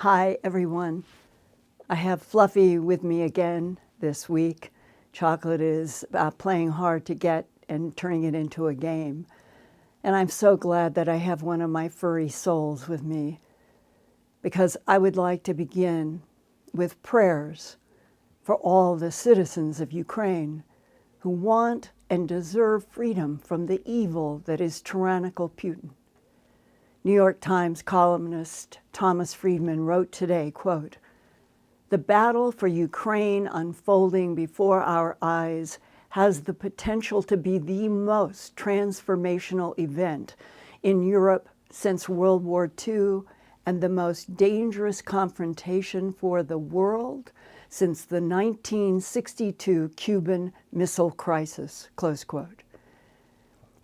Hi, everyone. I have Fluffy with me again this week. Chocolate is playing hard to get and turning it into a game. And I'm so glad that I have one of my furry souls with me, because I would like to begin with prayers for all the citizens of Ukraine who want and deserve freedom from the evil that is tyrannical Putin. New York Times columnist Thomas Friedman wrote today, quote, "The battle for Ukraine unfolding before our eyes has the potential to be the most transformational event in Europe since World War II and the most dangerous confrontation for the world since the 1962 Cuban Missile Crisis," close quote.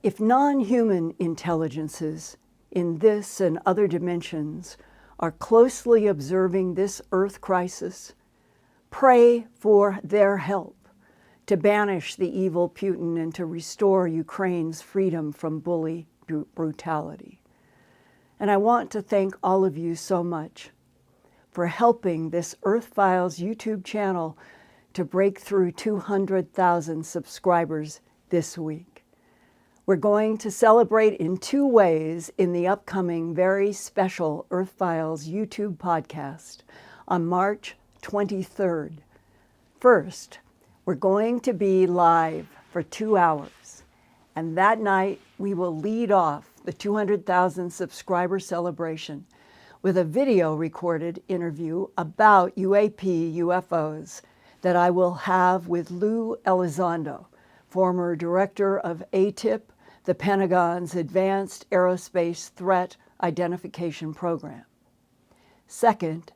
If non-human intelligences in this and other dimensions are closely observing this Earth crisis, pray for their help to banish the evil Putin and to restore Ukraine's freedom from bully brutality. And I want to thank all of you so much for helping this Earthfiles YouTube channel to break through 200,000 subscribers this week. We're going to celebrate in two ways in the upcoming very special Earthfiles YouTube podcast on March 23rd. First, we're going to be live for 2 hours, and that night we will lead off the 200,000 subscriber celebration with a video recorded interview about UFOs that I will have with Lue Elizondo, former director of ATIP, the Pentagon's Advanced Aerospace Threat Identification Program. Second,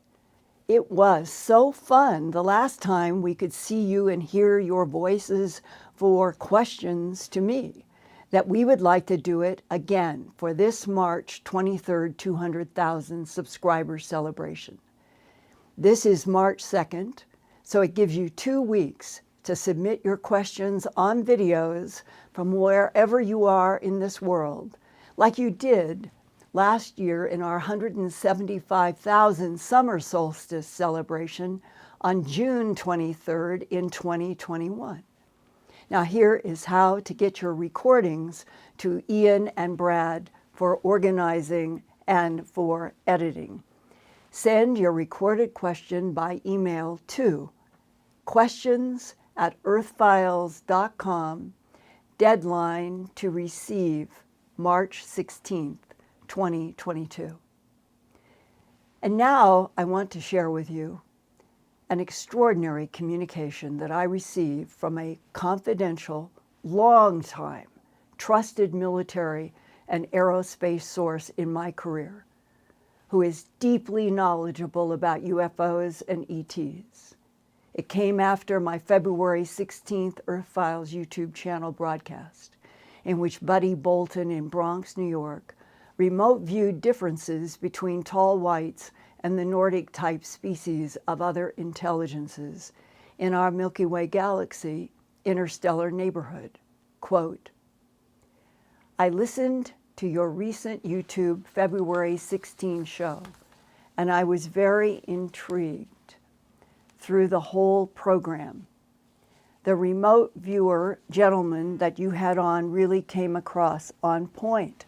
it was so fun the last time we could see you and hear your voices for questions to me that we would like to do it again for this March 23rd 200,000 subscriber celebration. This is March 2nd, so it gives you 2 weeks to submit your questions on videos from wherever you are in this world, like you did last year in our 175,000 summer solstice celebration on June 23rd in 2021. Now here is how to get your recordings to Ian and Brad for organizing and for editing. Send your recorded question by email to questions@earthfiles.com, deadline to receive March 16th, 2022. And now I want to share with you an extraordinary communication that I received from a confidential, long-time, trusted military and aerospace source in my career, who is deeply knowledgeable about UFOs and ETs. It came after my February 16th Earthfiles YouTube channel broadcast, in which Buddy Bolton in Bronx, New York, remote viewed differences between tall whites and the Nordic-type species of other intelligences in our Milky Way galaxy interstellar neighborhood. Quote, "I listened to your recent YouTube February 16 show, and I was very intrigued through the whole program. The remote viewer gentleman that you had on really came across on point,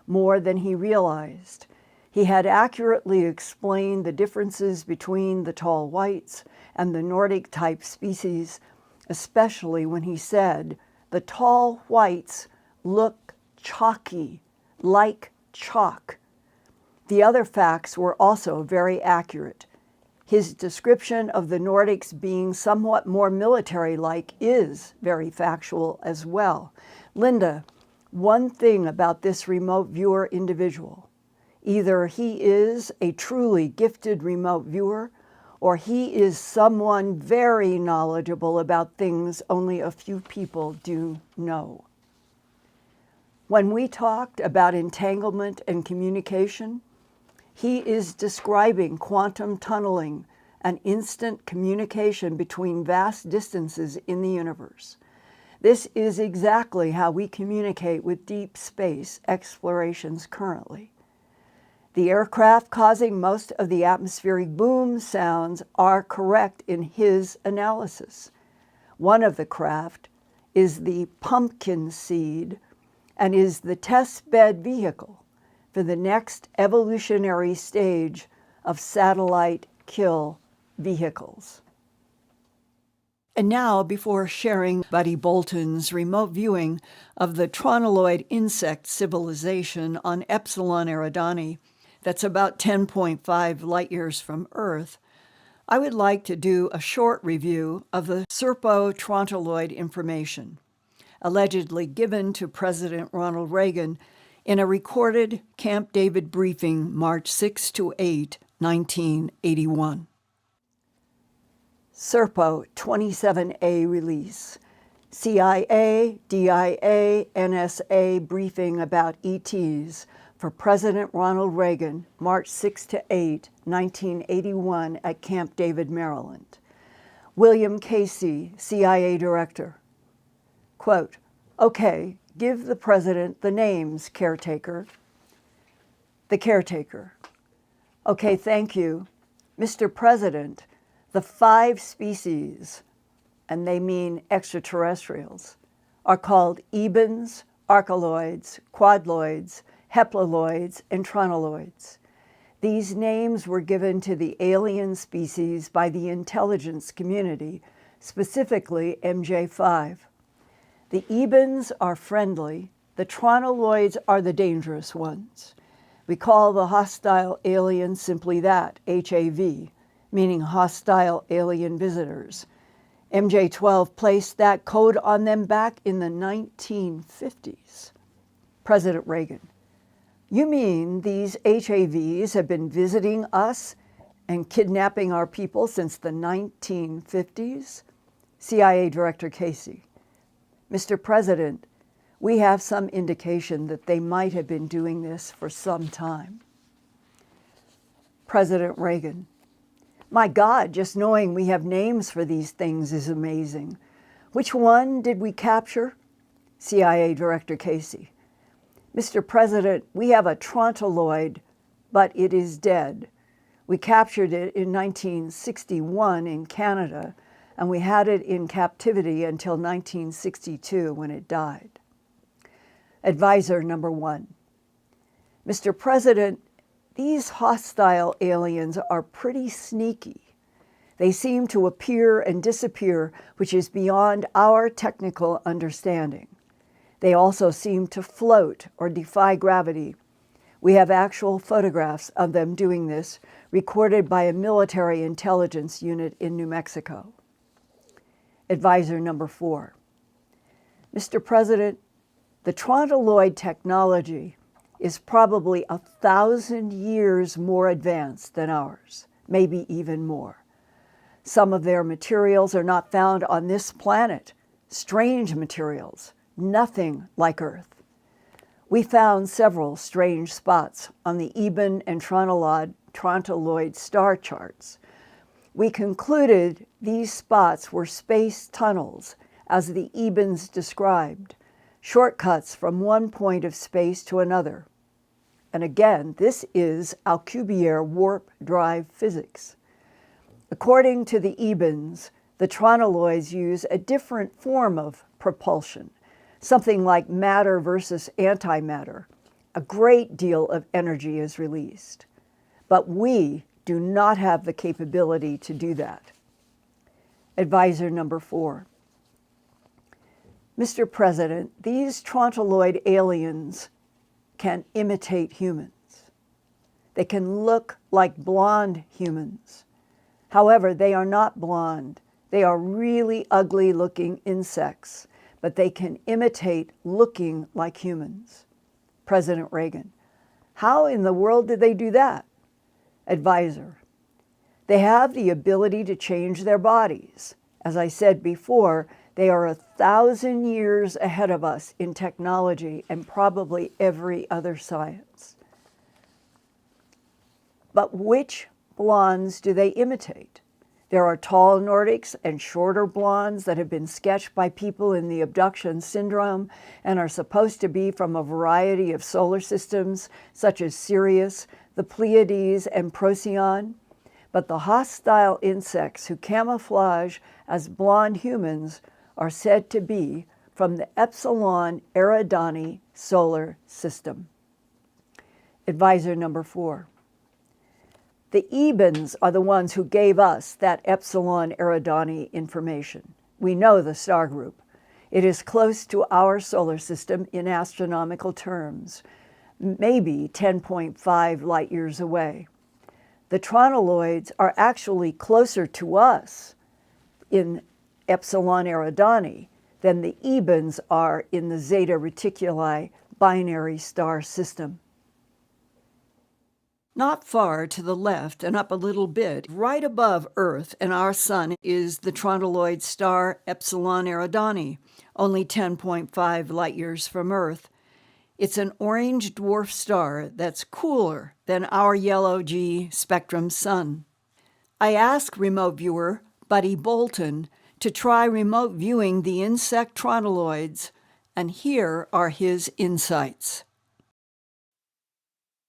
more than he realized. He had accurately explained the differences between the tall whites and the Nordic-type species, especially when he said the tall whites look chalky, like chalk. The other facts were also very accurate. His description of the Nordics being somewhat more military-like is very factual as well. Linda, one thing about this remote viewer individual: either he is a truly gifted remote viewer, or he is someone very knowledgeable about things only a few people do know. When we talked about entanglement and communication, he is describing quantum tunneling and instant communication between vast distances in the universe. This is exactly how we communicate with deep space explorations currently. The aircraft causing most of the atmospheric boom sounds are correct in his analysis. One of the craft is the pumpkin seed and is the test bed vehicle for the next evolutionary stage of satellite kill vehicles. And now, before sharing Buddy Bolton's remote viewing of the Trantaloid insect civilization on Epsilon Eridani, that's about 10.5 light years from Earth, I would like to do a short review of the SERPO Trantaloid information, allegedly given to President Ronald Reagan in a recorded Camp David briefing March 6 to 8, 1981. SERPO 27A release. CIA, DIA, NSA briefing about ETs for President Ronald Reagan, March 6 to 8, 1981 at Camp David, Maryland. William Casey, CIA Director. Quote, "Okay, give the President the names, caretaker." The caretaker. "Okay, thank you. Mr. President, the 5 species, and they mean extraterrestrials, are called ebens, archeloids, quadloids, heptaloids, and trantaloids. These names were given to the alien species by the intelligence community, specifically MJ5. The ebens are friendly, the trantaloids are the dangerous ones. We call the hostile alien simply that, HAV, meaning hostile alien visitors. MJ12 placed that code on them back in the 1950s. President Reagan, "You mean these HAVs have been visiting us and kidnapping our people since the 1950s? CIA Director Casey, "Mr. President, we have some indication that they might have been doing this for some time." President Reagan, "My God, just knowing we have names for these things is amazing. Which one did we capture?" CIA Director Casey, "Mr. President, we have a Trantaloid, but it is dead. We captured it in 1961 in Canada, and we had it in captivity until 1962 when it died." Advisor number 1, "Mr. President, these hostile aliens are pretty sneaky. They seem to appear and disappear, which is beyond our technical understanding. They also seem to float or defy gravity. We have actual photographs of them doing this, recorded by a military intelligence unit in New Mexico." Advisor number 4, "Mr. President, the Trantaloid technology is probably 1,000 years more advanced than ours, maybe even more. Some of their materials are not found on this planet, strange materials, nothing like Earth. We found several strange spots on the Eben and Trantaloid star charts. We concluded these spots were space tunnels, as the Ebens described, shortcuts from one point of space to another. And again, this is Alcubierre warp drive physics. According to the Ebens, the Trantaloids use a different form of propulsion, something like matter versus antimatter. A great deal of energy is released. But we do not have the capability to do that." Advisor number 4, "Mr. President, these Trantaloid aliens can imitate humans. They can look like blonde humans. However, they are not blonde. They are really ugly-looking insects, but they can imitate looking like humans." President Reagan, "How in the world did they do that?" Advisor, "They have the ability to change their bodies. As I said before, they are 1,000 years ahead of us in technology and probably every other science." But which blondes do they imitate? There are tall Nordics and shorter blondes that have been sketched by people in the abduction syndrome and are supposed to be from a variety of solar systems, such as Sirius, the Pleiades and Procyon, but the hostile insects who camouflage as blonde humans are said to be from the Epsilon Eridani solar system. Advisor number 4. The Ebens are the ones who gave us that Epsilon Eridani information. We know the star group. It is close to our solar system in astronomical terms, maybe 10.5 light years away. The Trantaloids are actually closer to us in Epsilon Eridani than the Ebens are in the Zeta Reticuli binary star system. Not far to the left and up a little bit, right above Earth and our sun, is the Trantaloid star Epsilon Eridani, only 10.5 light years from Earth. It's an orange dwarf star that's cooler than our yellow G spectrum sun. I asked remote viewer Buddy Bolton to try remote viewing the insect Trantaloids, and here are his insights.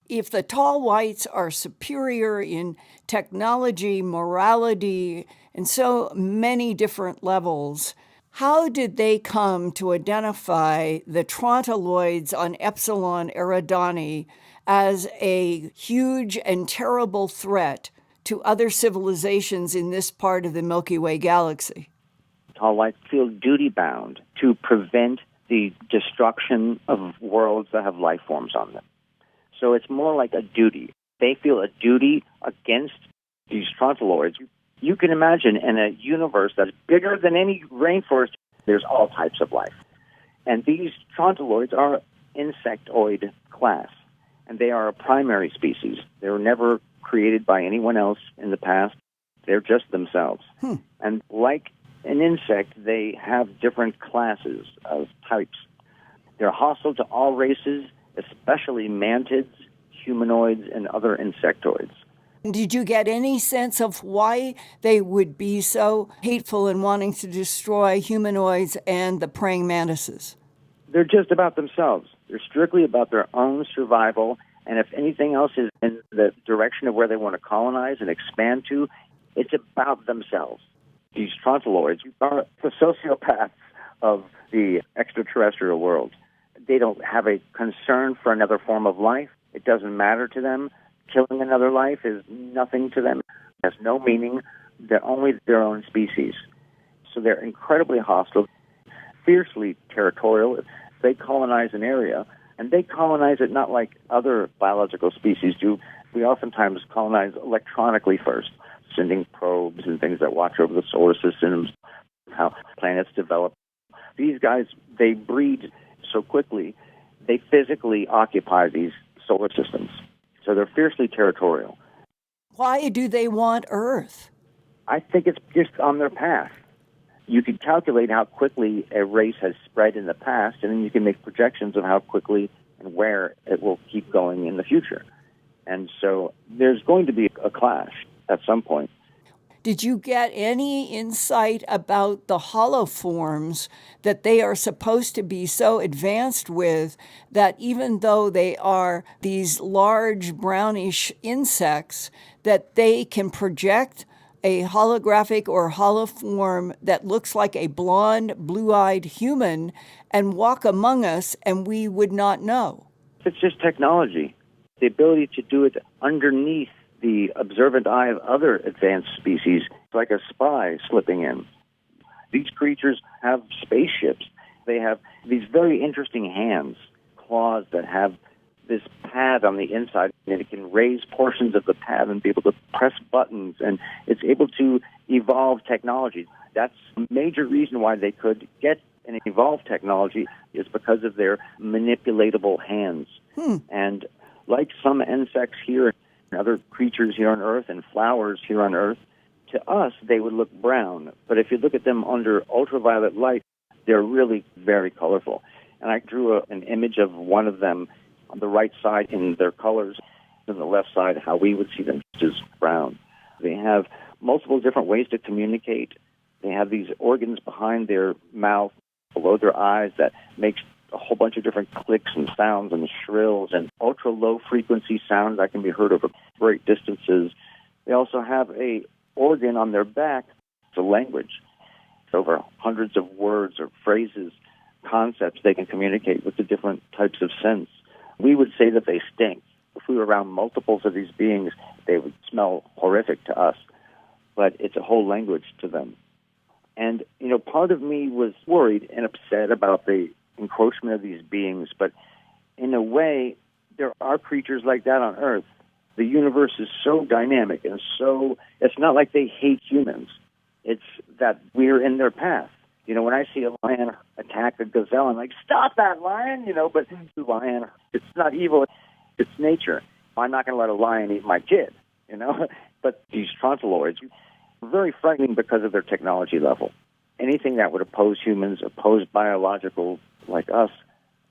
If the tall whites are superior in technology, morality, and so many different levels, how did they come to identify the Trantaloids on Epsilon Eridani as a huge and terrible threat to other civilizations in this part of the Milky Way galaxy? Tall whites feel duty-bound to prevent the destruction of worlds that have life forms on them. So it's more like a duty. They feel a duty against these Trantaloids. You can imagine in a universe that's bigger than any rainforest, there's all types of life. And these Trantaloids are insectoid class, and they are a primary species. They were never created by anyone else in the past. They're just themselves. And like an insect, they have different classes of types. They're hostile to all races, especially mantids, humanoids, and other insectoids. Did you get any sense of why they would be so hateful in wanting to destroy humanoids and the praying mantises? They're just about themselves. They're strictly about their own survival, and if anything else is in the direction of where they want to colonize and expand to, it's about themselves. These Trantaloids are the sociopaths of the extraterrestrial world. They don't have a concern for another form of life. It doesn't matter to them. Killing another life is nothing to them. It has no meaning. They're only their own species. So they're incredibly hostile, fiercely territorial. They colonize an area, and they colonize it not like other biological species do. We oftentimes colonize electronically first, sending probes and things that watch over the solar systems, how planets develop. These guys, they breed so quickly, they physically occupy these solar systems. So they're fiercely territorial. Why do they want Earth? I think it's just on their path. You can calculate how quickly a race has spread in the past, and then you can make projections of how quickly and where it will keep going in the future. And so there's going to be a clash at some point. Did you get any insight about the holoforms that they are supposed to be so advanced with that even though they are these large brownish insects, that they can project a holographic or holoform that looks like a blonde, blue-eyed human and walk among us and we would not know? It's just technology. The ability to do it underneath the observant eye of other advanced species, like a spy slipping in. These creatures have spaceships. They have these very interesting hands, claws that have this pad on the inside, and it can raise portions of the pad and be able to press buttons, and it's able to evolve technology. That's a major reason why they could get an evolved technology is because of their manipulatable hands. And like some insects here, and other creatures here on Earth and flowers here on Earth, to us, they would look brown. But if you look at them under ultraviolet light, they're really very colorful. And I drew an image of one of them on the right side in their colors, and the left side how we would see them, which is brown. They have multiple different ways to communicate. They have these organs behind their mouth, below their eyes, that makes a whole bunch of different clicks and sounds and shrills and ultra-low frequency sounds that can be heard over great distances. They also have a organ on their back. It's a language. It's over hundreds of words or phrases, concepts they can communicate with the different types of sense. We would say that they stink. If we were around multiples of these beings, they would smell horrific to us. But it's a whole language to them. And, part of me was worried and upset about the encroachment of these beings. But in a way, there are creatures like that on Earth. The universe is so dynamic and it's not like they hate humans. It's that we're in their path. When I see a lion attack a gazelle, I'm like, stop that lion, but the lion, it's not evil, it's nature. I'm not going to let a lion eat my kid, But these Trantaloids are very frightening because of their technology level. Anything that would oppose humans, oppose biological like us,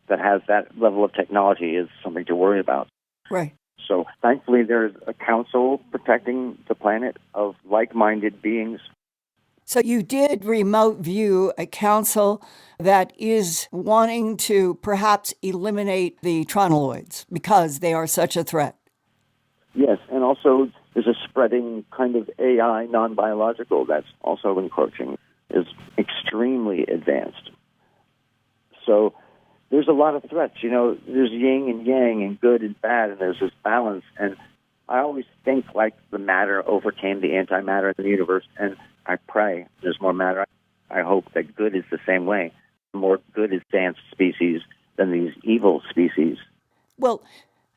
that has that level of technology is something to worry about. Right. So thankfully there's a council protecting the planet of like-minded beings. So you did remote view a council that is wanting to perhaps eliminate the Trantaloids because they are such a threat. Yes, and also there's a spreading kind of AI, non-biological, that's also encroaching, is extremely advanced. So there's a lot of threats. There's yin and yang and good and bad, and there's this balance. And I always think like the matter overcame the antimatter in the universe, and I pray there's more matter. I hope that good is the same way. More good advanced species than these evil species. Well,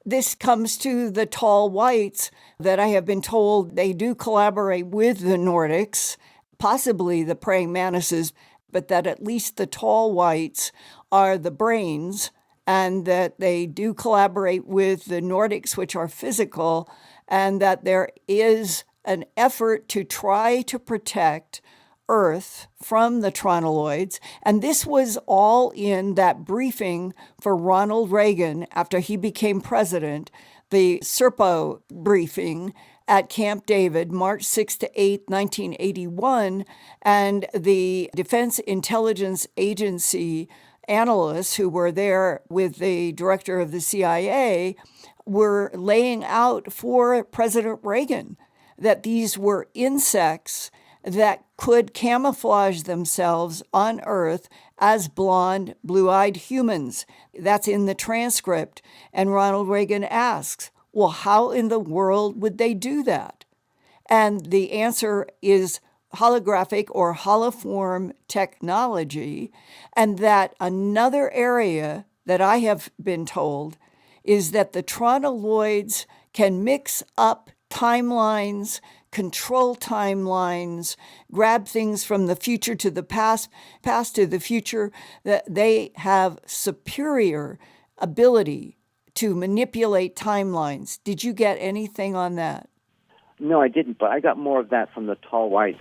this comes to the tall whites that I have been told they do collaborate with the Nordics, possibly the praying mantises, but that at least the tall whites are the brains, and that they do collaborate with the Nordics, which are physical, and that there is an effort to try to protect Earth from the Trantaloids. And this was all in that briefing for Ronald Reagan after he became president, the SERPO briefing at Camp David, March 6 to 8, 1981. And the Defense Intelligence Agency analysts who were there with the director of the CIA were laying out for President Reagan that these were insects that could camouflage themselves on Earth as blonde, blue-eyed humans. That's in the transcript. And Ronald Reagan asks, well, how in the world would they do that? And the answer is holographic or holoform technology. And that another area that I have been told is that the Trantaloids can mix up timelines, control timelines, grab things from the future to the past to the future, that they have superior ability to manipulate timelines. Did you get anything on that? No, I didn't, but I got more of that from the tall whites.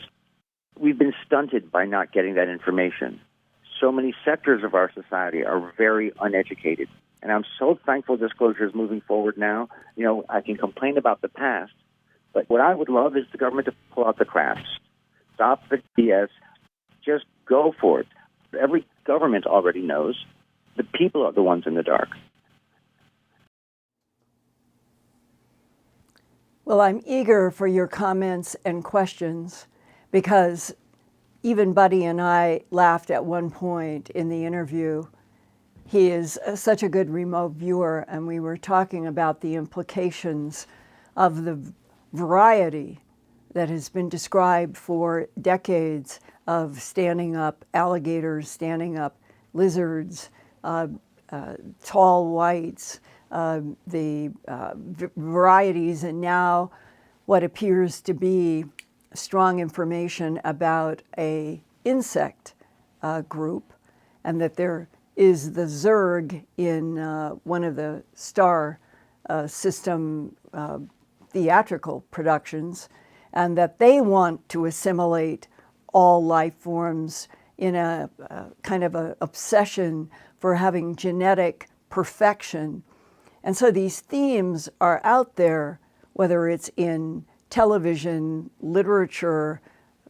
We've been stunted by not getting that information. So many sectors of our society are very uneducated. And I'm so thankful disclosure is moving forward now. I can complain about the past, but what I would love is the government to pull out the crafts. Stop the BS. Just go for it. Every government already knows. The people are the ones in the dark. Well, I'm eager for your comments and questions because even Buddy and I laughed at one point in the interview. He is such a good remote viewer, and we were talking about the implications of the variety that has been described for decades of standing up alligators, standing up lizards, tall whites, the varieties, and now what appears to be strong information about a insect group, and that there is the Zerg in one of the star system theatrical productions, and that they want to assimilate all life forms in a kind of an obsession for having genetic perfection. And so these themes are out there, whether it's in television, literature,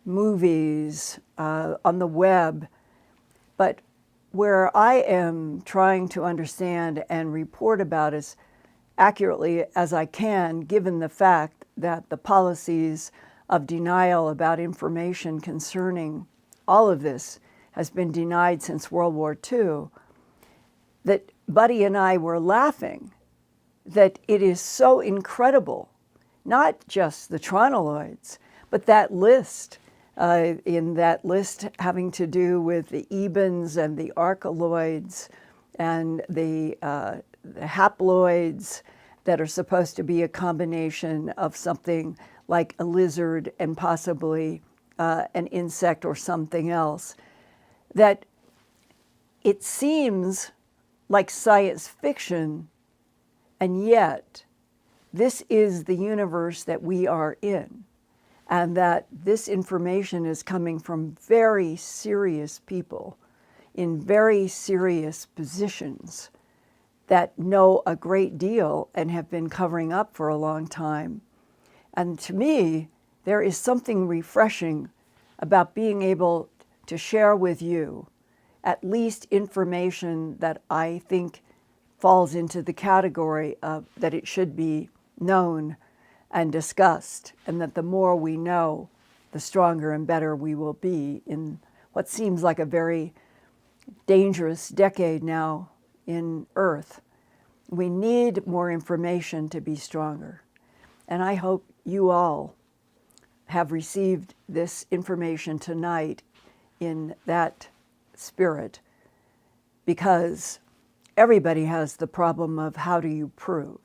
movies, on the web. But where I am trying to understand and report about as accurately as I can, given the fact that the policies of denial about information concerning all of this has been denied since World War II, that Buddy and I were laughing that it is so incredible, not just the Trantaloids, but that list, in that list having to do with the ebens and the archeloids and the haploids that are supposed to be a combination of something like a lizard and possibly an insect or something else, that it seems like science fiction, and yet this is the universe that we are in, and that this information is coming from very serious people in very serious positions that know a great deal and have been covering up for a long time. And to me, there is something refreshing about being able to share with you at least information that I think falls into the category of that it should be known and discussed, and that the more we know, the stronger and better we will be in what seems like a very dangerous decade now in Earth. We need more information to be stronger. And I hope you all have received this information tonight in that spirit, because everybody has the problem of how do you prove.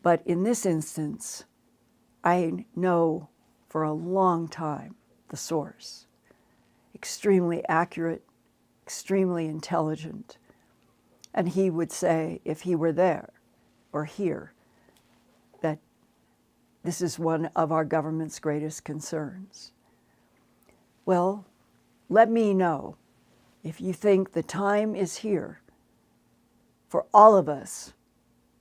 But in this instance, I know for a long time the source. Extremely accurate, extremely intelligent. And he would say, if he were there or here, that this is one of our government's greatest concerns. Well, let me know if you think the time is here for all of us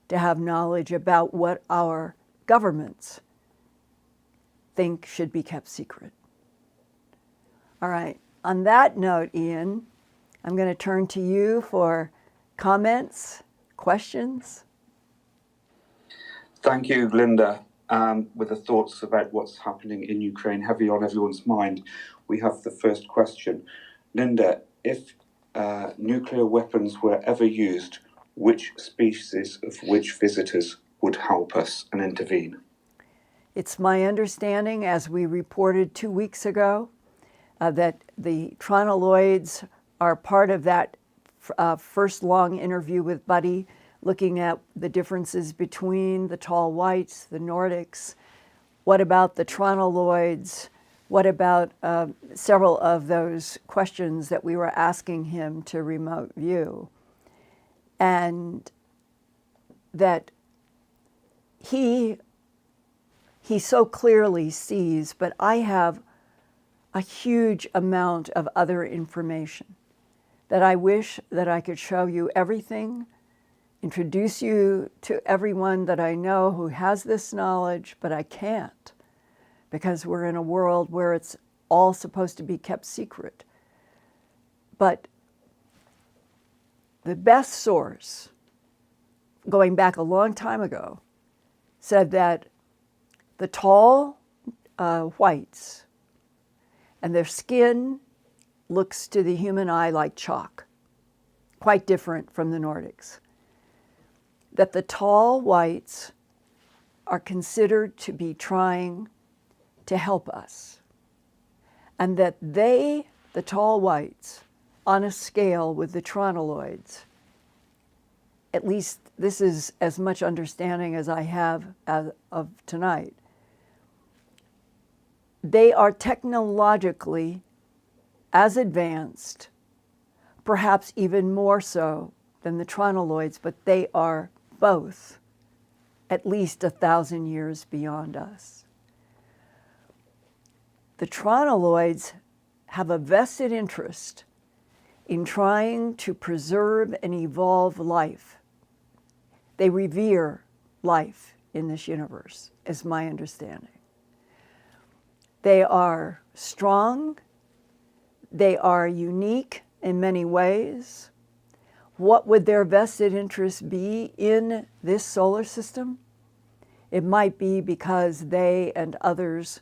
to have knowledge about what our governments think should be kept secret. All right, on that note, Ian, I'm going to turn to you for comments, questions. Thank you, Linda. With the thoughts about what's happening in Ukraine heavy on everyone's mind, we have the first question. Linda, if nuclear weapons were ever used, which species of which visitors would help us and intervene? It's my understanding, as we reported 2 weeks ago, that the Trantaloids are part of that first long interview with Buddy, looking at the differences between the tall whites, the Nordics. What about the Trantaloids? What about several of those questions that we were asking him to remote view? And that he so clearly sees, but I have a huge amount of other information that I wish that I could show you everything, introduce you to everyone that I know who has this knowledge, but I can't, because we're in a world where it's all supposed to be kept secret. But the best source, going back a long time ago, said that the tall whites and their skin looks to the human eye like chalk, quite different from the Nordics. That the tall whites are considered to be trying to help us. And that they, the tall whites, on a scale with the Trantaloids, at least this is as much understanding as I have of tonight, they are technologically as advanced, perhaps even more so than the Trantaloids, but they are both at least 1,000 years beyond us. The Trantaloids have a vested interest in trying to preserve and evolve life. They revere life in this universe, is my understanding. They are strong, they are unique, in many ways. What would their vested interest be in this solar system? It might be because they and others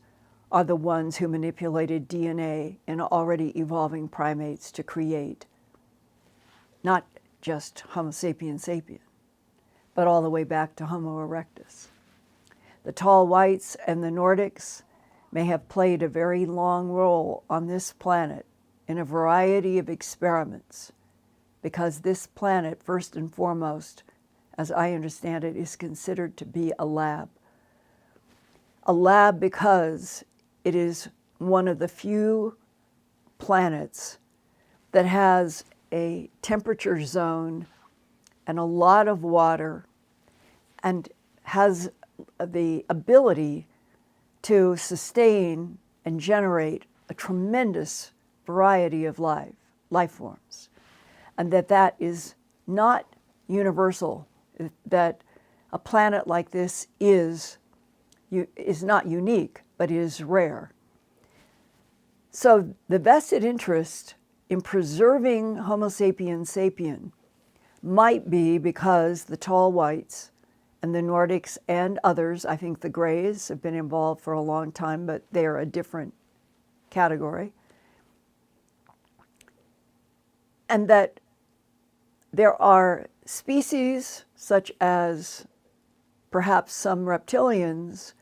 are the ones who manipulated DNA in already evolving primates to create not just Homo sapiens sapien, but all the way back to Homo erectus. The tall whites and the Nordics may have played a very long role on this planet in a variety of experiments, because this planet, first and foremost, as I understand it, is considered to be a lab. A lab because it is one of the few planets that has a temperature zone and a lot of water and has the ability to sustain and generate a tremendous variety of life forms, and that is not universal, that a planet like this is not unique, but is rare. So the vested interest in preserving Homo sapiens sapien might be because the tall whites and the Nordics and others, I think the Greys have been involved for a long time, but they're a different category, and that there are species such as perhaps some reptilians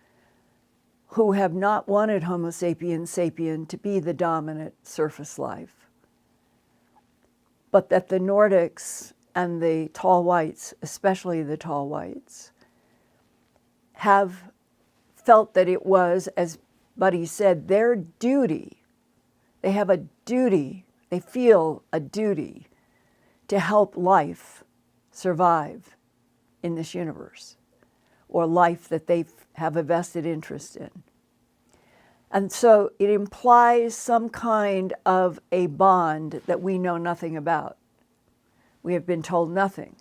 who have not wanted Homo sapiens sapien to be the dominant surface life, but that the Nordics and the tall whites, especially the tall whites, have felt that it was, as Buddy said, their duty. They have a duty, they feel a duty to help life survive in this universe, or life that they have a vested interest in. And so it implies some kind of a bond that we know nothing about. We have been told nothing,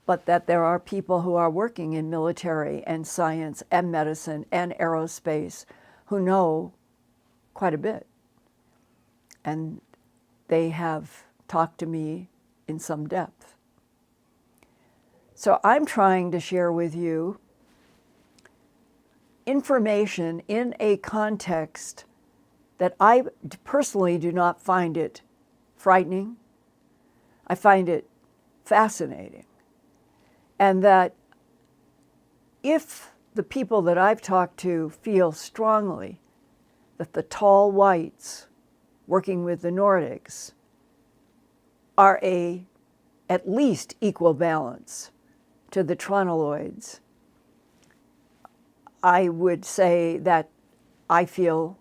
but that there are people who are working in military and science and medicine and aerospace who know quite a bit. And they have talked to me in some depth. So I'm trying to share with you information in a context that I personally do not find it frightening. I find it fascinating. And that if the people that I've talked to feel strongly that the tall whites working with the Nordics are at least equal balance to the Trantaloids, I would say that I feel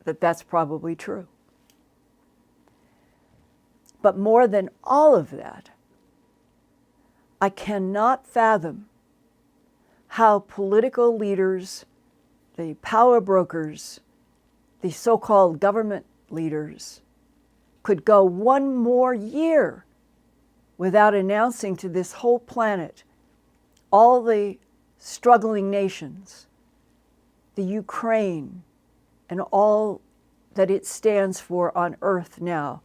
that that's probably true. But more than all of that, I cannot fathom how political leaders, the power brokers, the so-called government leaders, could go one more year without announcing to this whole planet, all the struggling nations, the Ukraine, and all that it stands for on Earth now,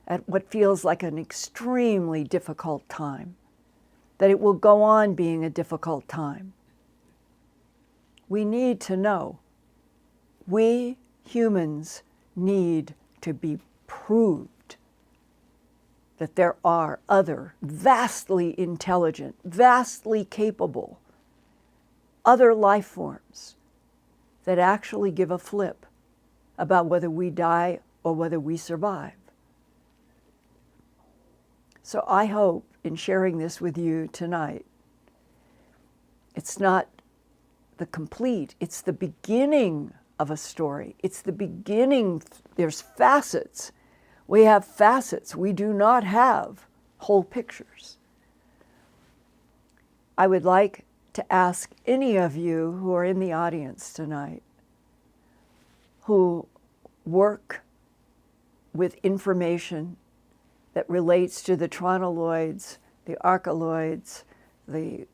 at what feels like an extremely difficult time, that it will go on being a difficult time. We need to know. We humans need to be proved that there are other vastly intelligent, vastly capable, other life forms that actually give a flip about whether we die or whether we survive. So I hope in sharing this with you tonight, it's not the complete, it's the beginning of a story. It's the beginning. There's facets. We have facets. We do not have whole pictures. I would like to ask any of you who are in the audience tonight who work with information that relates to the Trantaloids, the Archeloids, the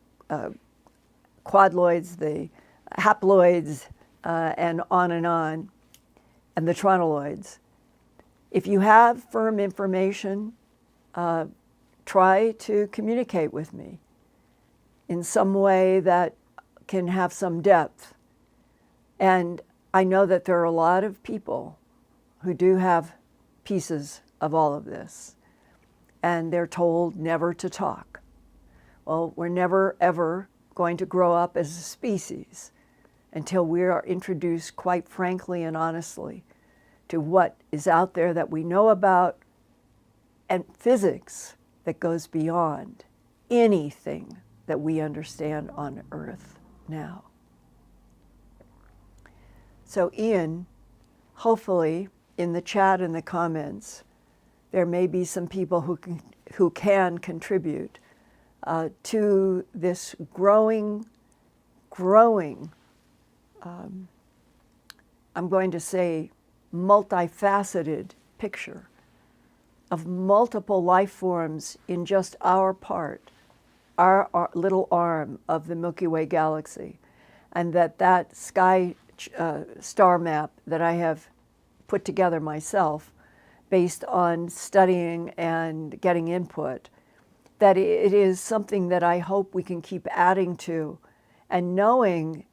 Quadloids, the Haploids, and on, and the Trantaloids. If you have firm information, try to communicate with me in some way that can have some depth. And I know that there are a lot of people who do have pieces of all of this, and they're told never to talk. Well, we're never, ever going to grow up as a species until we are introduced, quite frankly and honestly, to what is out there that we know about, and physics that goes beyond anything that we understand on Earth now. So Ian, hopefully in the chat and the comments, there may be some people who can contribute to this growing, I'm going to say, multifaceted picture of multiple life forms in just our part, our little arm of the Milky Way galaxy, and that sky star map that I have put together myself based on studying and getting input, that it is something that I hope we can keep adding to, and knowing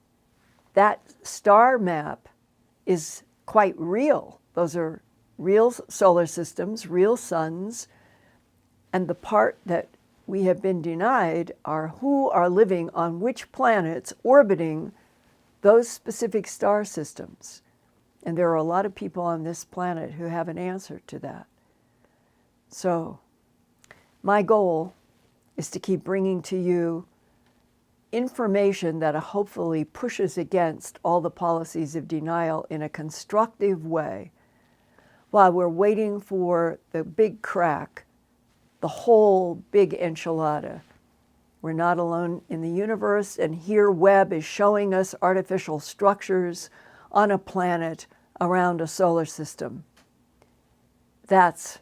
that star map is quite real. Those are real solar systems, real suns, and the part that we have been denied are who are living on which planets orbiting those specific star systems. And there are a lot of people on this planet who have an answer to that. So my goal is to keep bringing to you information that hopefully pushes against all the policies of denial in a constructive way, while we're waiting for the big crack, the whole big enchilada. We're not alone in the universe, and here Webb is showing us artificial structures on a planet around a solar system. That's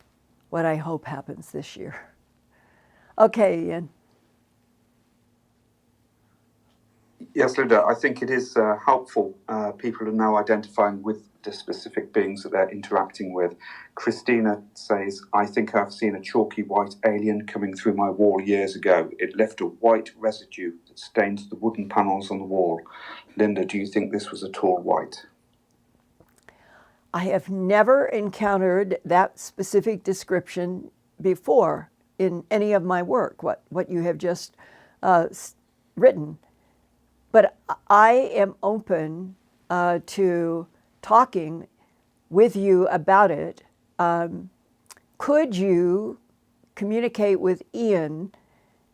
what I hope happens this year. Okay, Ian. Yes, Linda, I think it is helpful. People are now identifying with the specific beings that they're interacting with. Christina says, I think I've seen a chalky white alien coming through my wall years ago. It left a white residue that stains the wooden panels on the wall. Linda, do you think this was at all white? I have never encountered that specific description before in any of my work, what you have just written. But I am open to talking with you about it. Could you communicate with Ian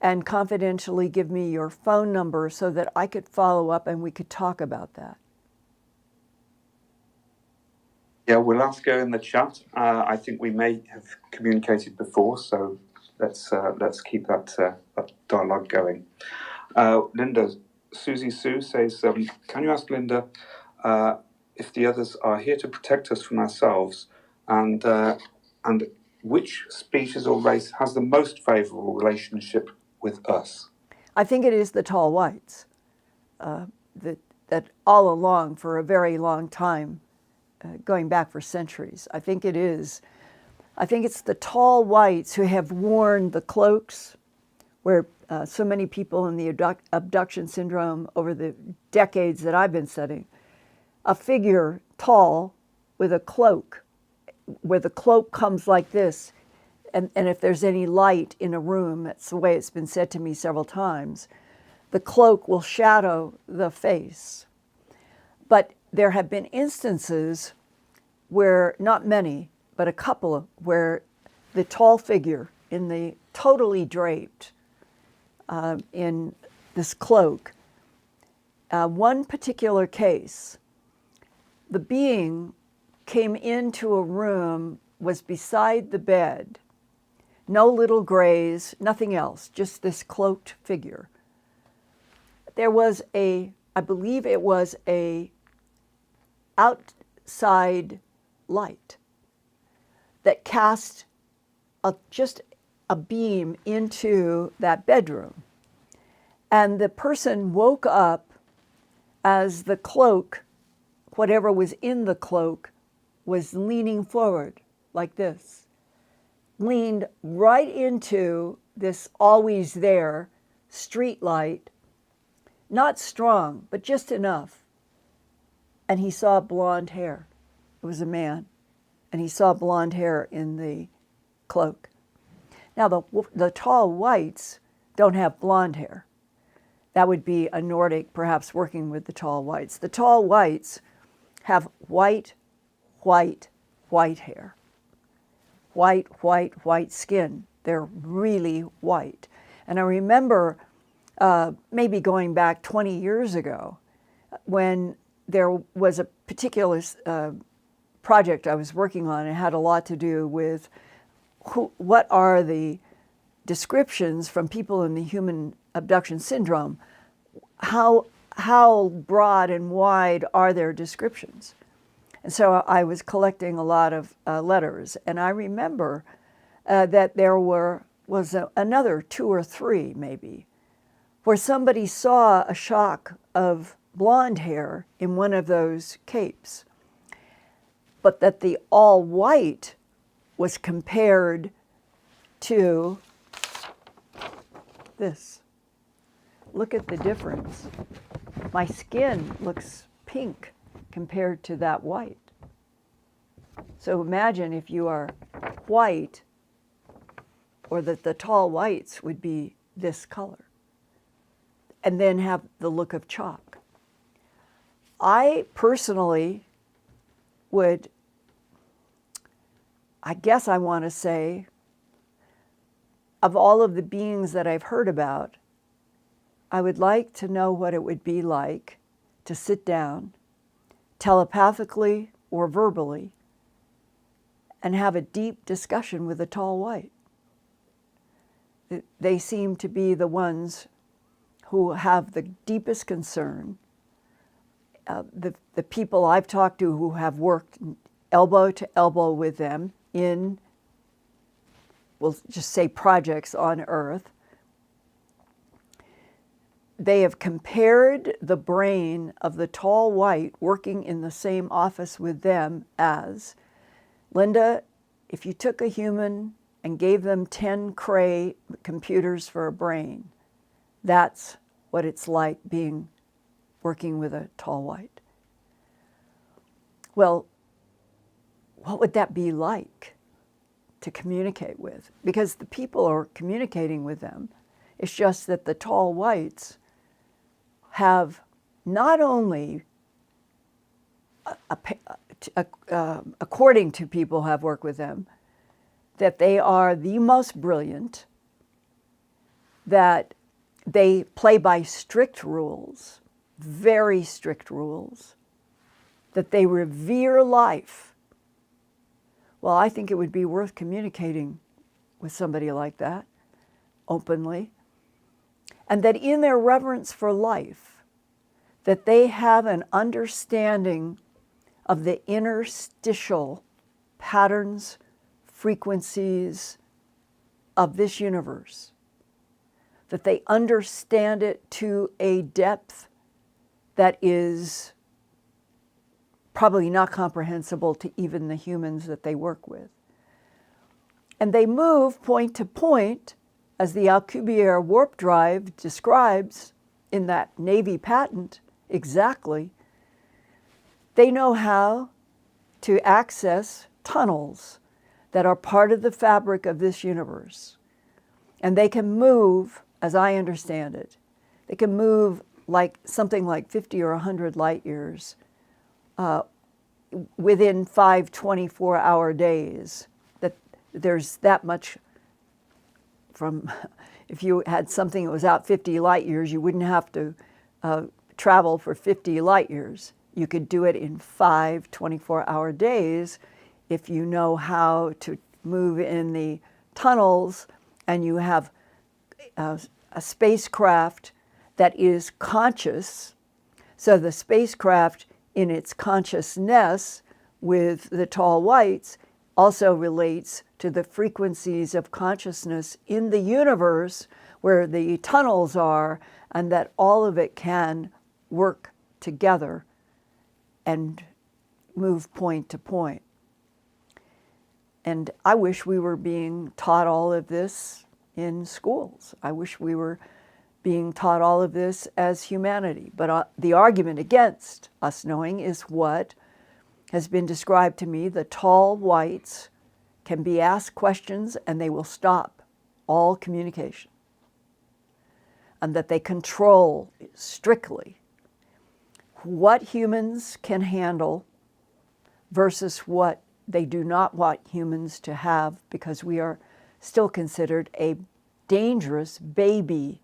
and confidentially give me your phone number so that I could follow up and we could talk about that? Yeah, we'll ask her in the chat. I think we may have communicated before, so let's keep that dialogue going. Linda, Susie Sue says, can you ask Linda if the others are here to protect us from ourselves, and which species or race has the most favourable relationship with us? I think it is the tall whites that all along for a very long time, going back for centuries. I think it's the tall whites who have worn the cloaks, where so many people in the abduction syndrome over the decades that I've been studying, a figure tall with a cloak, where the cloak comes like this, and if there's any light in a room, that's the way it's been said to me several times, the cloak will shadow the face. But there have been instances where, not many, but a couple, where the tall figure in the totally draped in this cloak, one particular case, the being came into a room, was beside the bed, no little grays, nothing else, just this cloaked figure. There was I believe it was a outside light that cast just a beam into that bedroom. And the person woke up as the cloak, whatever was in the cloak, was leaning forward. like this, leaned right into this always there street light, not strong, but just enough. And he saw blonde hair. It was a man. And he saw blonde hair in the cloak. Now, the tall whites don't have blonde hair. That would be a Nordic, perhaps, working with the tall whites. The tall whites have white, white, white hair. White, white, white skin. They're really white. And I remember maybe going back 20 years ago when there was a particular project I was working on. It had a lot to do with what are the descriptions from people in the human abduction syndrome. How broad and wide are their descriptions? And so I was collecting a lot of letters, and I remember that there was another 2 or 3 maybe, where somebody saw a shock of blonde hair in one of those capes, but that the all white was compared to this. Look at the difference. My skin looks pink compared to that white. So imagine if you are white, or that the tall whites would be this color, and then have the look of chalk. I personally would, I guess I want to say, of all of the beings that I've heard about, I would like to know what it would be like to sit down, telepathically or verbally, and have a deep discussion with a tall white. They seem to be the ones who have the deepest concern. The people I've talked to who have worked elbow to elbow with them in, we'll just say, projects on Earth, they have compared the brain of the tall white working in the same office with them as, Linda, if you took a human and gave them 10 Cray computers for a brain, that's what it's like working with a tall white. Well, what would that be like to communicate with? Because the people are communicating with them. It's just that the tall whites have not only, according to people who have worked with them, that they are the most brilliant, that they play by strict rules, very strict rules, that they revere life. Well, I think it would be worth communicating with somebody like that openly. And that in their reverence for life, that they have an understanding of the interstitial patterns, frequencies of this universe, that they understand it to a depth that is probably not comprehensible to even the humans that they work with. And they move point to point, as the Alcubierre warp drive describes in that Navy patent exactly. They know how to access tunnels that are part of the fabric of this universe. And they can move, as I understand it, they can move like something like 50 or 100 light years within 5 24-hour days. That there's that much from, if you had something that was out 50 light years, you wouldn't have to travel for 50 light years. You could do it in 5 24-hour days if you know how to move in the tunnels, and you have a spacecraft that is conscious. So the spacecraft in its consciousness with the tall whites also relates to the frequencies of consciousness in the universe where the tunnels are, and that all of it can work together and move point to point. And I wish we were being taught all of this in schools. I wish we were being taught all of this as humanity. But the argument against us knowing is what has been described to me. The tall whites can be asked questions and they will stop all communication. And that they control strictly what humans can handle versus what they do not want humans to have, because we are still considered a dangerous baby.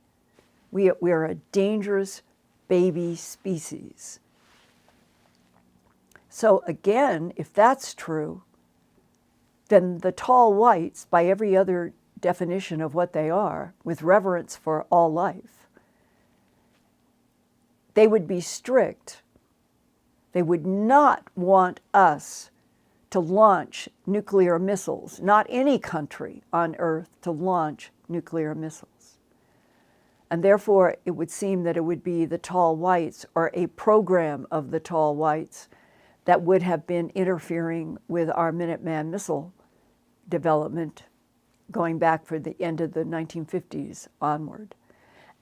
We are a dangerous baby species. So again, if that's true, then the tall whites, by every other definition of what they are, with reverence for all life, they would be strict. They would not want us to launch nuclear missiles, not any country on Earth to launch nuclear missiles. And therefore, it would seem that it would be the tall whites or a program of the tall whites that would have been interfering with our Minuteman missile development going back for the end of the 1950s onward.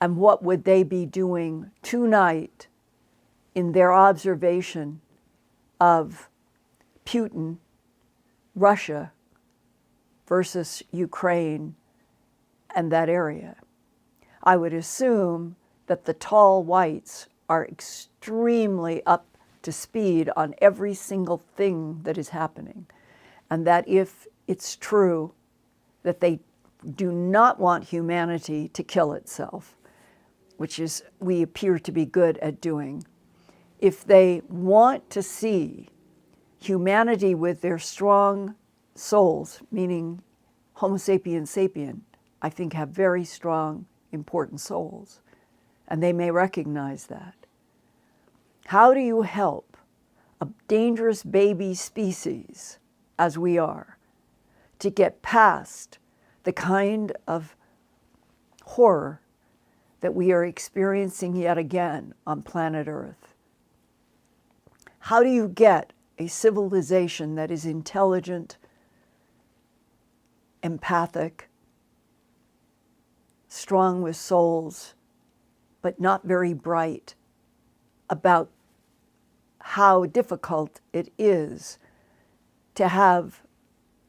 And what would they be doing tonight in their observation of Putin, Russia versus Ukraine and that area? I would assume that the tall whites are extremely up to speed on every single thing that is happening, and that if it's true that they do not want humanity to kill itself, which is we appear to be good at doing, if they want to see humanity with their strong souls, meaning Homo sapiens sapien, I think have very strong, important souls, and they may recognize that. How do you help a dangerous baby species, as we are, to get past the kind of horror that we are experiencing yet again on planet Earth? How do you get a civilization that is intelligent, empathic, strong with souls, but not very bright about how difficult it is to have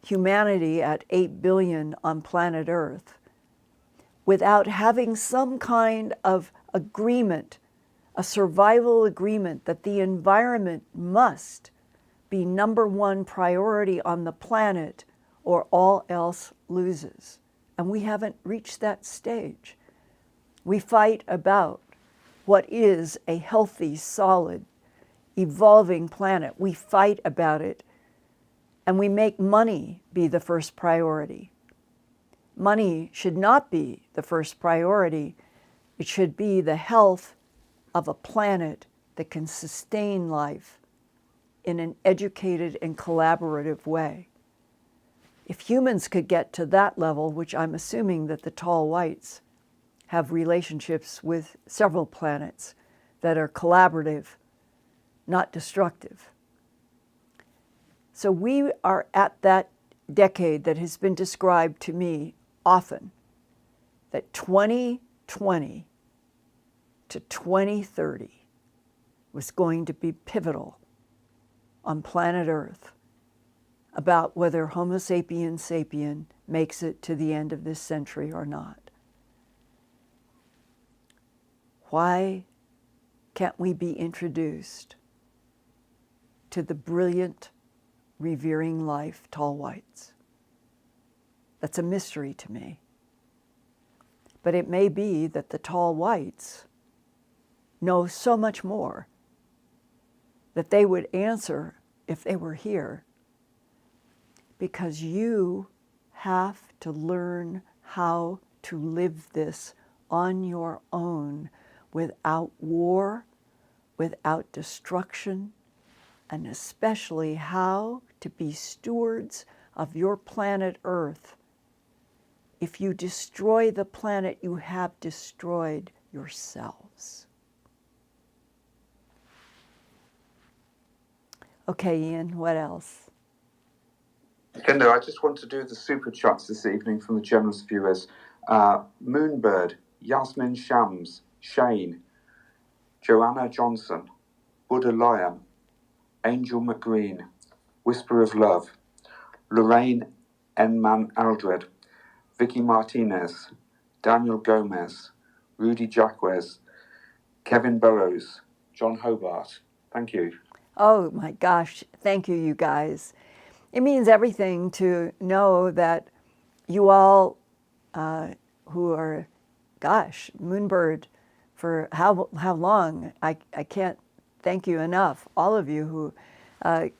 humanity at 8 billion on planet Earth without having some kind of agreement, a survival agreement that the environment must be #1 priority on the planet or all else loses. And we haven't reached that stage. We fight about what is a healthy, solid, evolving planet. We fight about it, and we make money be the first priority. Money should not be the first priority. It should be the health of a planet that can sustain life in an educated and collaborative way. If humans could get to that level, which I'm assuming that the tall whites have relationships with several planets that are collaborative, not destructive. So we are at that decade that has been described to me often, that 2020 to 2030 was going to be pivotal on planet Earth about whether Homo sapiens sapien makes it to the end of this century or not. Why can't we be introduced to the brilliant, revering life, tall whites? That's a mystery to me. But it may be that the tall whites know so much more that they would answer if they were here, because you have to learn how to live this on your own without war, without destruction, and especially how to be stewards of your planet Earth. If you destroy the planet, you have destroyed yourselves. Okay, Ian, what else? Linda, I just want to do the super chats this evening from the generous viewers. Moonbird, Yasmin Shams, Shane, Joanna Johnson, Buddha Lion, Angel McGreen, Whisper of Love, Lorraine Enman Aldred, Vicky Martinez, Daniel Gomez, Rudy Jacquez, Kevin Burrows, John Hobart. Thank you. Oh my gosh, thank you, you guys. It means everything to know that you all who are, gosh, Moonbird, for how long? I can't thank you enough, all of you who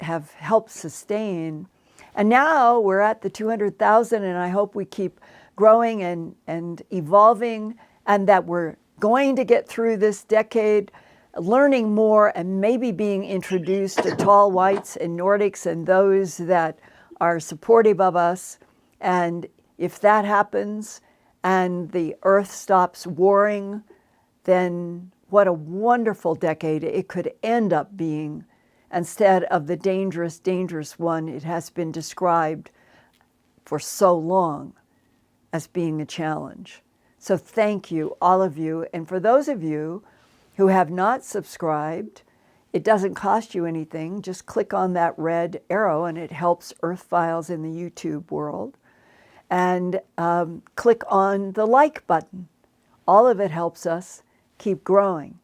have helped sustain. And now we're at the 200,000, and I hope we keep growing and evolving, and that we're going to get through this decade learning more and maybe being introduced to tall whites and Nordics and those that are supportive of us. And if that happens and the Earth stops warring, then what a wonderful decade it could end up being, instead of the dangerous, dangerous one it has been described for so long as being a challenge. So thank you, all of you. And for those of you who have not subscribed, it doesn't cost you anything. Just click on that red arrow and it helps Earthfiles in the YouTube world. And click on the like button. All of it helps us keep growing.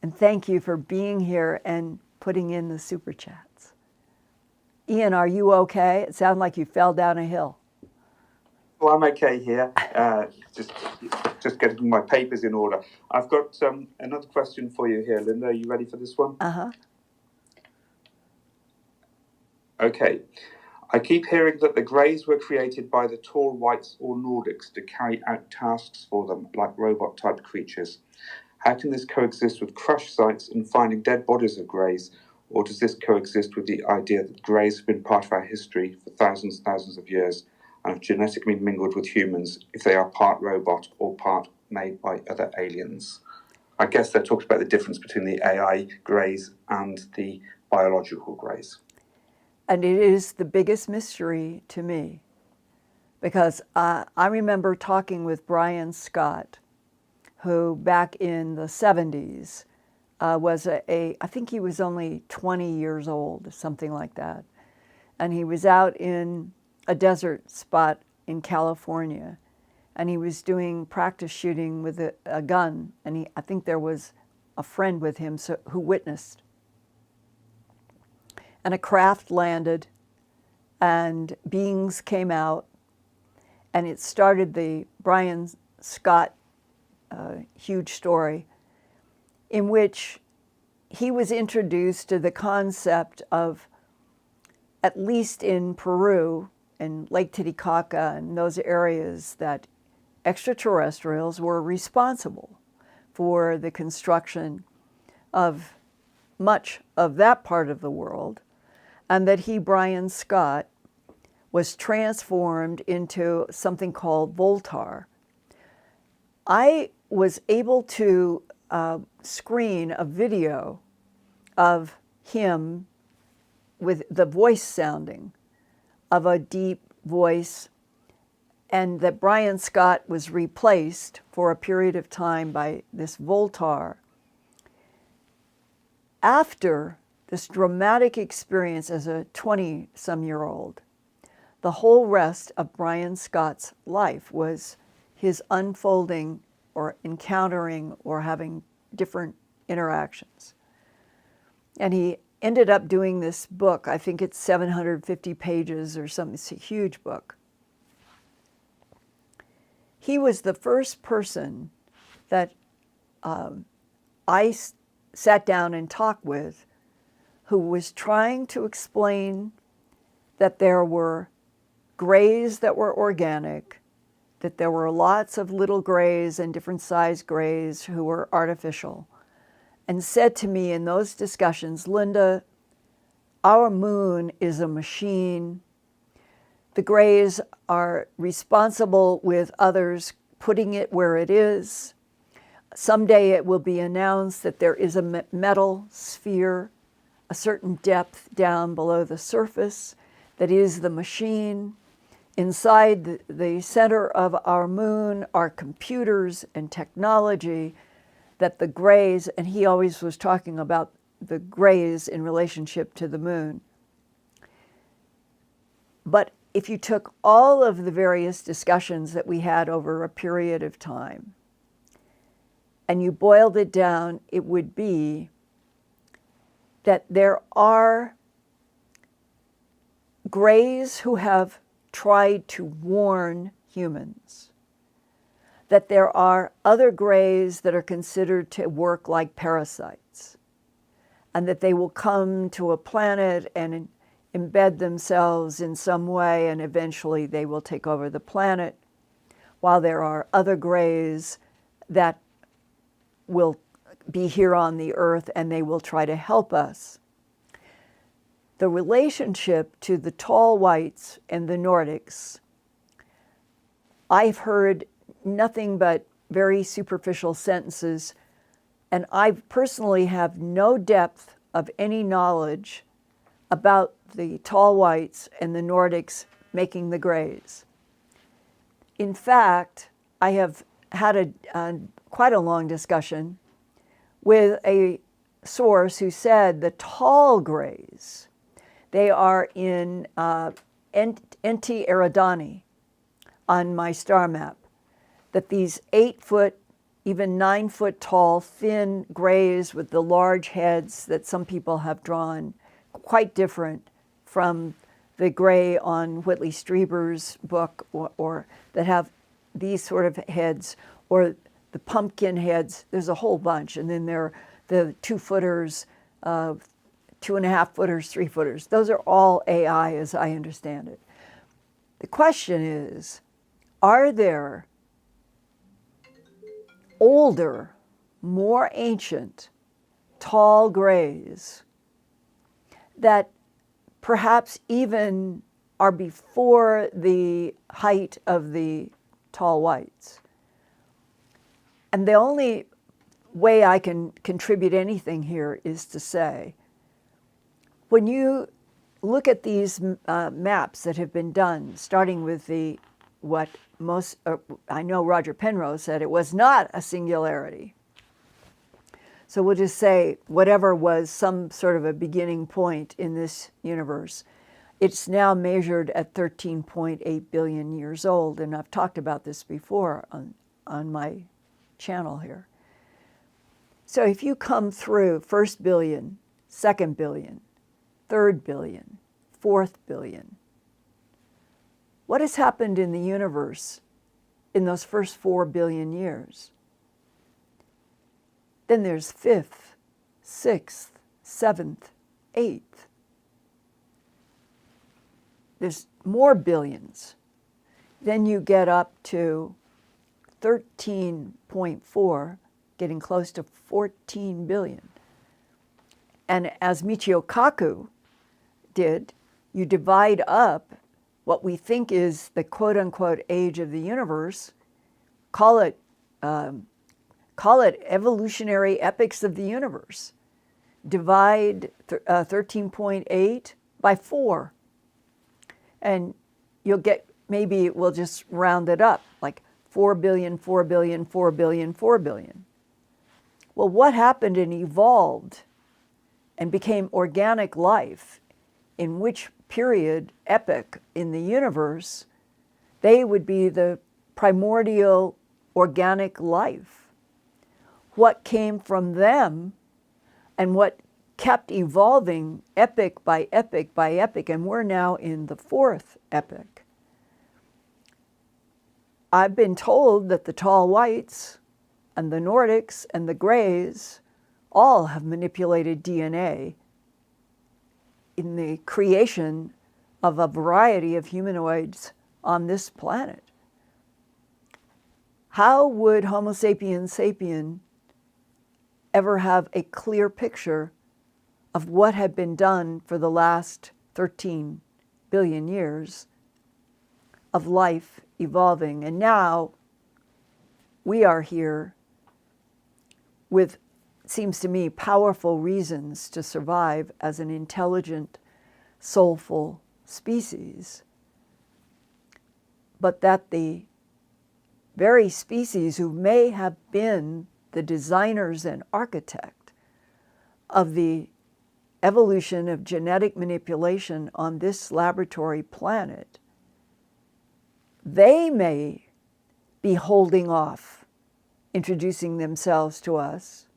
And thank you for being here and putting in the super chats. Ian, are you okay? It sounded like you fell down a hill. Well, I'm okay here. Just getting my papers in order. I've got another question for you here, Linda. Are you ready for this one? Uh-huh. Okay. I keep hearing that the Greys were created by the tall whites or Nordics to carry out tasks for them, like robot-type creatures. How can this coexist with crash sites and finding dead bodies of Greys? Or does this coexist with the idea that Greys have been part of our history for thousands and thousands of years and have genetically mingled with humans if they are part robot or part made by other aliens? I guess they're talking about the difference between the AI Greys and the biological Greys. And it is the biggest mystery to me, because I remember talking with Brian Scott, who back in the 70s was I think he was only 20 years old, something like that. And he was out in a desert spot in California, and he was doing practice shooting with a gun, and I think there was a friend with him who witnessed. And a craft landed, and beings came out, and it started the Brian Scott huge story, in which he was introduced to the concept of, at least in Peru and Lake Titicaca and those areas, that extraterrestrials were responsible for the construction of much of that part of the world, and that he, Brian Scott, was transformed into something called Voltar. I was able to screen a video of him with the voice sounding of a deep voice, and that Brian Scott was replaced for a period of time by this Voltar. After this dramatic experience as a 20-some-year-old, the whole rest of Brian Scott's life was his unfolding or encountering or having different interactions. And he ended up doing this book. I think it's 750 pages or something. It's a huge book. He was the first person that I sat down and talked with who was trying to explain that there were grays that were organic, that there were lots of little grays and different size grays who were artificial, and said to me in those discussions, Linda, our moon is a machine. The grays are responsible with others putting it where it is. Someday it will be announced that there is a metal sphere, a certain depth down below the surface, that is the machine. Inside the center of our moon are computers and technology that the grays, and he always was talking about the grays in relationship to the moon. But if you took all of the various discussions that we had over a period of time and you boiled it down, it would be that there are grays who have tried to warn humans, that there are other grays that are considered to work like parasites, and that they will come to a planet and embed themselves in some way, and eventually they will take over the planet, while there are other grays that will be here on the Earth and they will try to help us. The relationship to the tall whites and the Nordics, I've heard nothing but very superficial sentences, and I personally have no depth of any knowledge about the tall whites and the Nordics making the grays. In fact, I have had quite a long discussion with a source who said the tall grays, they are in Enti Eridani on my star map, that these 8-foot, even 9-foot tall, thin grays with the large heads that some people have drawn, quite different from the gray on Whitley Strieber's book, or that have these sort of heads, or the pumpkin heads. There's a whole bunch. And then there are the 2-footers, 2.5-footers, 3-footers. Those are all AI as I understand it. The question is, are there older, more ancient, tall grays that perhaps even are before the height of the tall whites? And the only way I can contribute anything here is to say, when you look at these maps that have been done, starting with I know Roger Penrose said it was not a singularity. So we'll just say whatever was some sort of a beginning point in this universe, it's now measured at 13.8 billion years old. And I've talked about this before on my channel here. So if you come through first billion, second billion, third billion, fourth billion, what has happened in the universe in those first 4 billion years? Then there's 5th, 6th, 7th, 8th. There's more billions. Then you get up to 13.4, getting close to 14 billion. And as Michio Kaku did, you divide up what we think is the quote-unquote age of the universe, call it evolutionary epochs of the universe. Divide 13.8 by 4. And you'll get, maybe we'll just round it up, like 4 billion, 4 billion, 4 billion, 4 billion. Well, what happened and evolved and became organic life, in which period, epoch in the universe, they would be the primordial organic life. What came from them and what kept evolving epoch by epoch by epoch, and we're now in the 4th epoch. I've been told that the tall whites and the Nordics and the grays all have manipulated DNA in the creation of a variety of humanoids on this planet. How would Homo sapiens sapien ever have a clear picture of what had been done for the last 13 billion years of life evolving? And now we are here with, seems to me, powerful reasons to survive as an intelligent, soulful species, but that the very species who may have been the designers and architect of the evolution of genetic manipulation on this laboratory planet, they may be holding off introducing themselves to us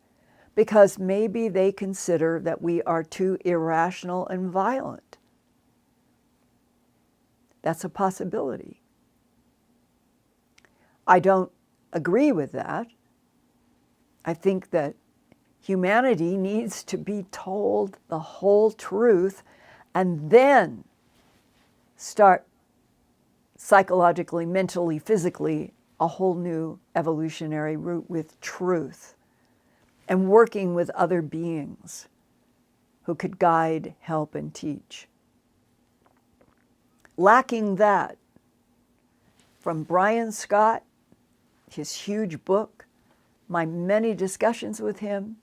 because maybe they consider that we are too irrational and violent. That's a possibility. I don't agree with that. I think that humanity needs to be told the whole truth and then start psychologically, mentally, physically, a whole new evolutionary route with truth and working with other beings who could guide, help, and teach. Lacking that, from Brian Scott, his huge book, my many discussions with him,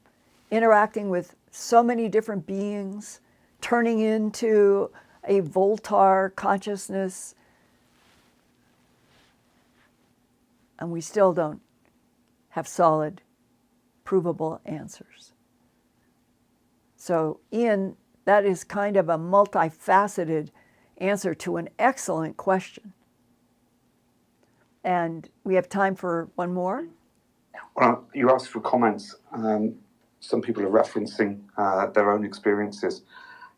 interacting with so many different beings, turning into a Voltar consciousness, and we still don't have solid, provable answers. So, Ian, that is kind of a multifaceted answer to an excellent question. And we have time for one more. Well, you asked for comments. Some people are referencing their own experiences.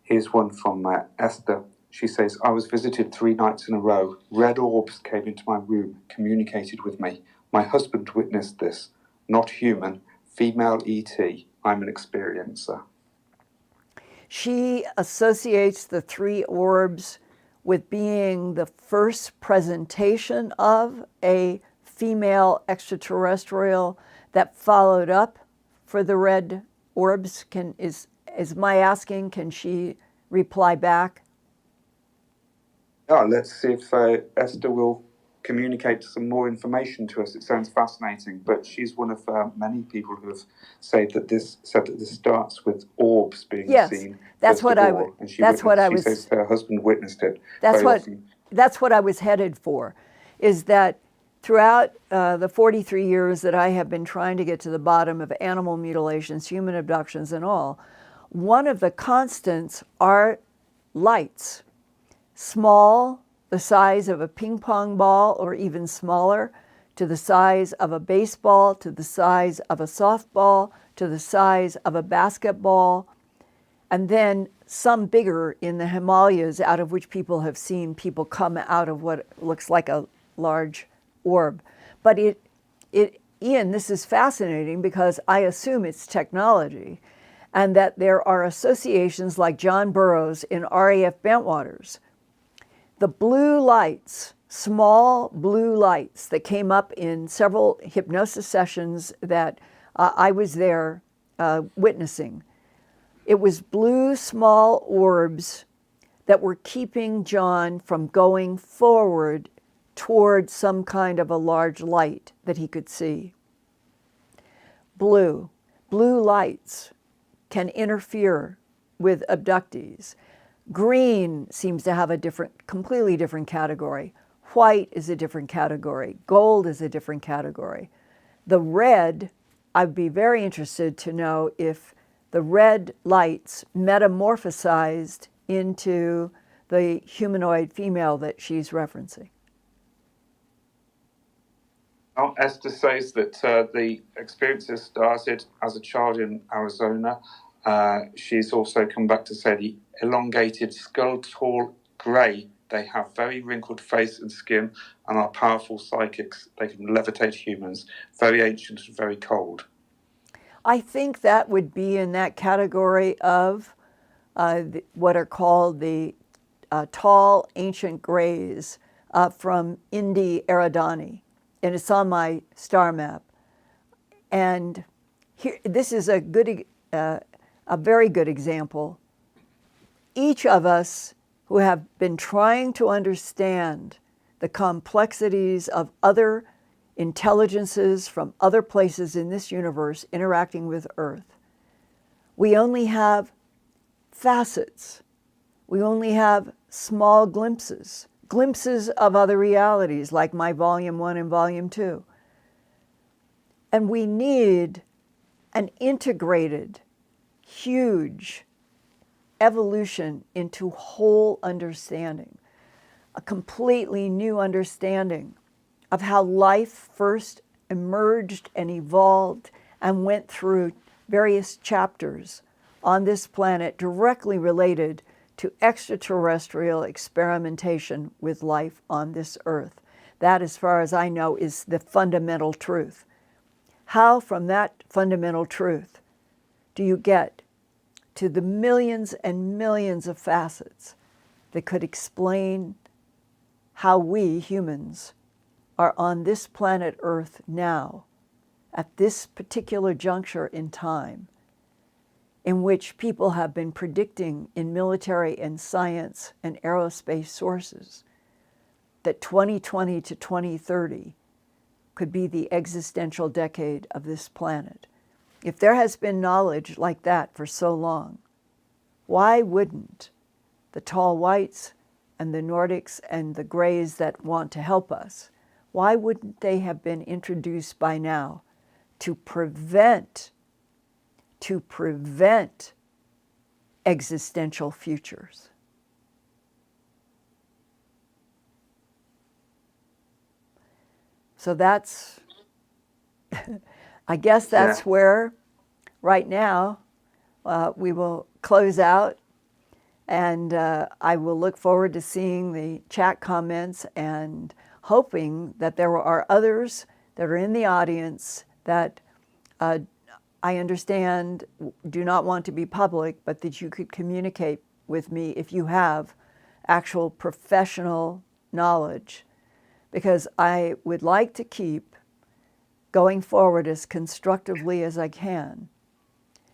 Here's one from Esther. She says, I was visited 3 nights in a row. Red orbs came into my room, communicated with me. My husband witnessed this. Not human, female ET. I'm an experiencer. She associates the 3 orbs with being the first presentation of a female extraterrestrial that followed up for the red orbs. Is my asking, can she reply back? Yeah, let's see if Esther will communicate some more information to us. It sounds fascinating, but she's one of many people who have said that this starts with orbs being seen. That's what I was. That's what I was. She says her husband witnessed it. That's what I was headed for, is that throughout the 43 years that I have been trying to get to the bottom of animal mutilations, human abductions, and all, one of the constants are lights. Small, the size of a ping pong ball or even smaller, to the size of a baseball, to the size of a softball, to the size of a basketball, and then some bigger in the Himalayas, out of which people have seen people come out of what looks like a large orb. But Ian, this is fascinating because I assume it's technology, and that there are associations like John Burroughs in RAF Bentwaters. The blue lights, small blue lights that came up in several hypnosis sessions that I was there witnessing. It was blue small orbs that were keeping John from going forward toward some kind of a large light that he could see. Blue lights can interfere with abductees. Green seems to have a completely different category. White is a different category. Gold is a different category. The red, I'd be very interested to know if the red lights metamorphosized into the humanoid female that she's referencing. Well, Esther says that the experiences started as a child in Arizona. She's also come back to say the elongated skull, tall, grey. They have very wrinkled face and skin and are powerful psychics. They can levitate humans, very ancient and very cold. I think that would be in that category of what are called the tall ancient greys from Indi Eridani. And it's on my star map. And here, this is a very good example. Each of us who have been trying to understand the complexities of other intelligences from other places in this universe interacting with Earth, we only have facets. We only have small glimpses of other realities, like my Volume 1 and Volume 2. And we need an integrated, huge evolution into whole understanding, a completely new understanding of how life first emerged and evolved and went through various chapters on this planet directly related to extraterrestrial experimentation with life on this earth. That, as far as I know, is the fundamental truth. How, from that fundamental truth, do you get to the millions and millions of facets that could explain how we humans are on this planet Earth now, at this particular juncture in time, in which people have been predicting in military and science and aerospace sources that 2020 to 2030 could be the existential decade of this planet. If there has been knowledge like that for so long, why wouldn't the tall whites and the Nordics and the grays that want to help us, why wouldn't they have been introduced by now to prevent existential futures? So that's, I guess that's where, right now, we will close out, and I will look forward to seeing the chat comments and hoping that there are others that are in the audience that I understand do not want to be public, but that you could communicate with me if you have actual professional knowledge, because I would like to keep going forward as constructively as I can,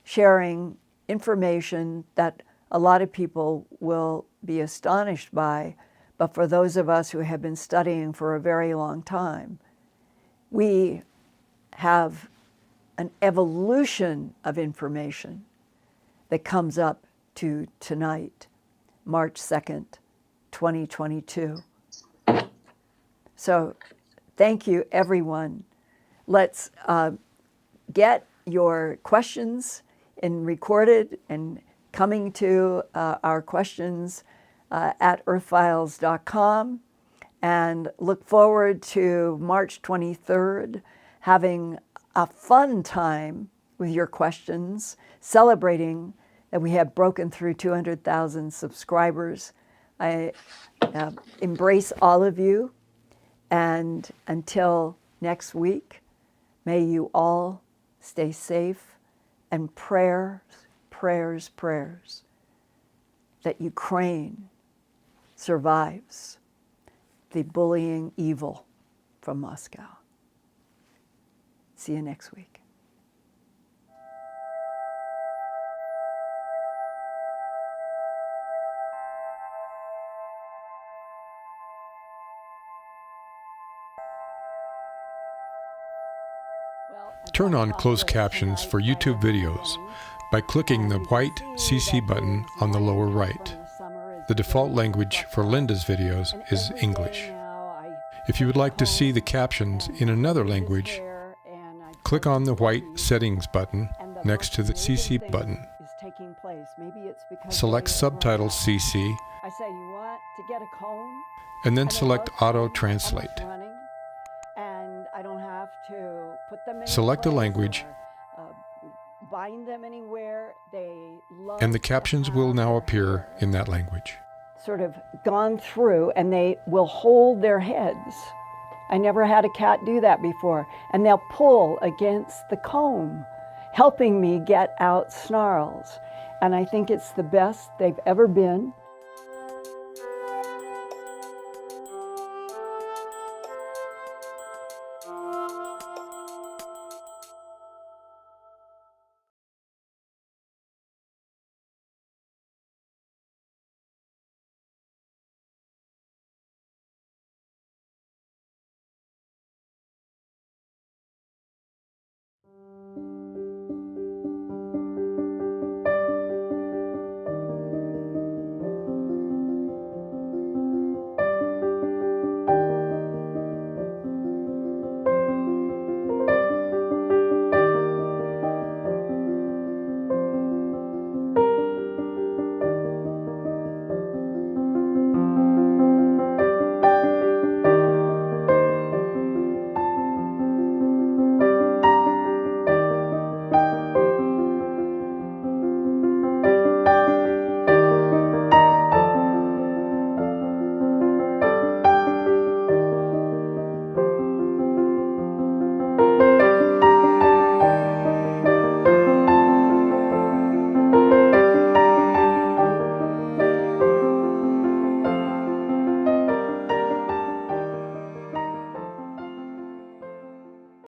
sharing information that a lot of people will be astonished by, but for those of us who have been studying for a very long time, we have an evolution of information that comes up to tonight, March 2nd, 2022. So thank you, everyone. Let's get your questions recorded and coming to our questions at earthfiles.com, and look forward to March 23rd, having a fun time with your questions, celebrating that we have broken through 200,000 subscribers. I embrace all of you, and until next week, may you all stay safe, and prayers that Ukraine survives the bullying evil from Moscow. See you next week. Turn on closed captions for YouTube videos by clicking the white CC button on the lower right. The default language for Linda's videos is English. If you would like to see the captions in another language, click on the white settings button next to the CC button. Select Subtitles CC, and then select Auto Translate. Select a language, and the captions will now appear in that language. Sort of gone through, and they will hold their heads. I never had a cat do that before. And they'll pull against the comb, helping me get out snarls. And I think it's the best they've ever been.